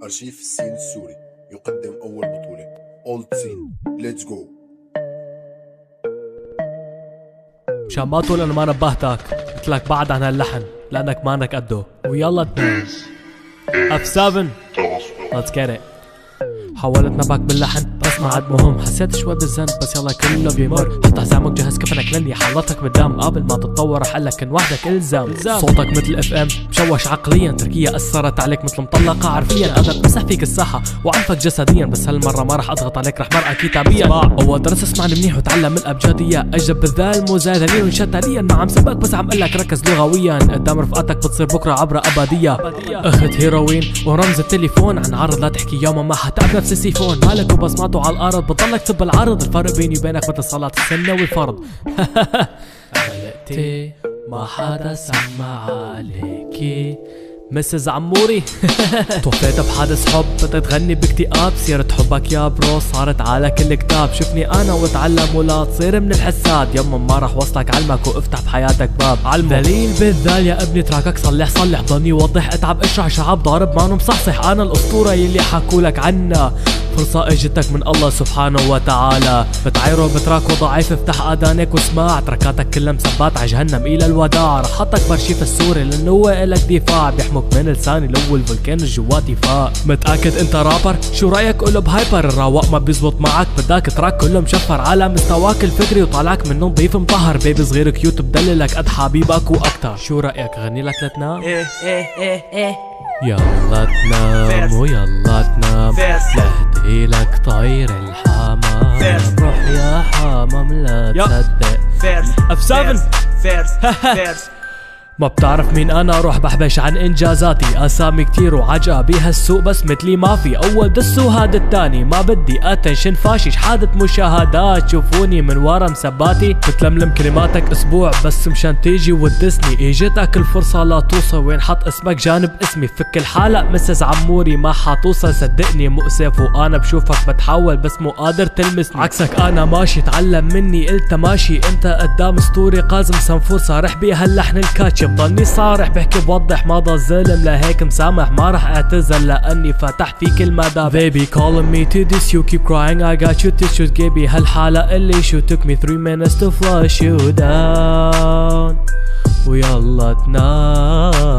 أرشيف السين السوري يقدم أول بطولة أولد سين. ليتس جو. مشان ما تقول انا ما نبهتك، قلت لك بعد عن هاللحن لانك مانك قده. ويلا تنام F7 let's get it. حاولت نبهك باللحن بس ما عاد مهم، حسيت شوي بالذنب بس يلا كله بيمر. حط حزامك جهز كفنك لاني حلطك بالدم، قبل ما تتطور رح قلك كن وحدك الزام. صوتك مثل FM مشوش عقليا، تركيا اثرت عليك مثل مطلقه عرفيا. قادر امسح فيك الساحه وعنفك جسديا، بس هالمره ما رح اضغط عليك رح مرقى كتابيا. اول درس اسمعني منيح وتعلم من الابجديه، اجب بالذال مو زي دليل وانشد تاليا. ما عم سبك بس عم قلك ركز لغويا، قدام رفقاتك بتصير بكره عبره ابديه. اخت هيروين ورمز التليفون، عن عرض لا تحكي يوما ما حتقابل نفس السيفون. مالك وبصماته على الارض بتضلك تب العرض، الفرق بيني وبينك مثل صلاة السنة والفرض. علقتي ما حدا سمع عليكي مسز عموري. توفيت بحادث حب بدك تغني باكتئاب، سيرة حبك يا برو صارت على كل كتاب. شوفني انا وتعلم ولا تصير من الحساد، يوما ما رح وصلك علمك وافتح بحياتك باب. علم دليل بالذال يا ابني، تراكك صلح ضلني وضح اتعب اشرح شعب ضارب مانو مصحصح. انا الاسطورة يلي حكولك عنا، فرصة اجتك من الله سبحانه وتعالى. بتعايره بتراك وضعيف افتح اذانك واسمع، تركاتك كلها مسبات عجهنم الى الوداع. رح حطك برشيف السوري لانه هو الك دفاع، بيحمك من لساني لو الفولكان الجواتي فاق. متأكد انت رابر؟ شو رايك قلب هايبر؟ الرواق ما بيزبط معك، بدك تراك كله مشفر على مستواك الفكري وطالعك منه نظيف مطهر. بيبي صغير كيوت بدللك قد حبيبك واكتر. شو رايك غني لك لتنام؟ ايه يلا تنام ويلا تنام، لهديلك طير الحمام. روح يا حمام لا تصدق. F7 ما بتعرف مين انا، روح بحبش عن انجازاتي. اسامي كتير وعجقة بيها السوق بس مثلي ما في. اول دس وهذا التاني، ما بدي اتنشن فاشي شحادة مشاهدات. شوفوني من ورا مسباتي، بتلملم كلماتك اسبوع بس مشان تيجي وتدسني. اجتك الفرصة لا توصل وين حط اسمك جانب اسمي. فك الحالة مسز عموري ما حتوصل صدقني. مؤسف وانا بشوفك بتحاول بس مو قادر تلمسني. عكسك انا ماشي تعلم مني قلت ماشي. انت قدام اسطوري قازم سنفور صارح بهاللحن الكاتشي. بضلني صارح بحكي بوضح ما ضل ظلم، لهيك مسامح ما رح اعتذر لاني فتح فيك المدى. Baby calling me to this you keep crying I got you tissues. جيبي هالحالة اللي شو took me 3 minutes to flush you down. ويلا تنام.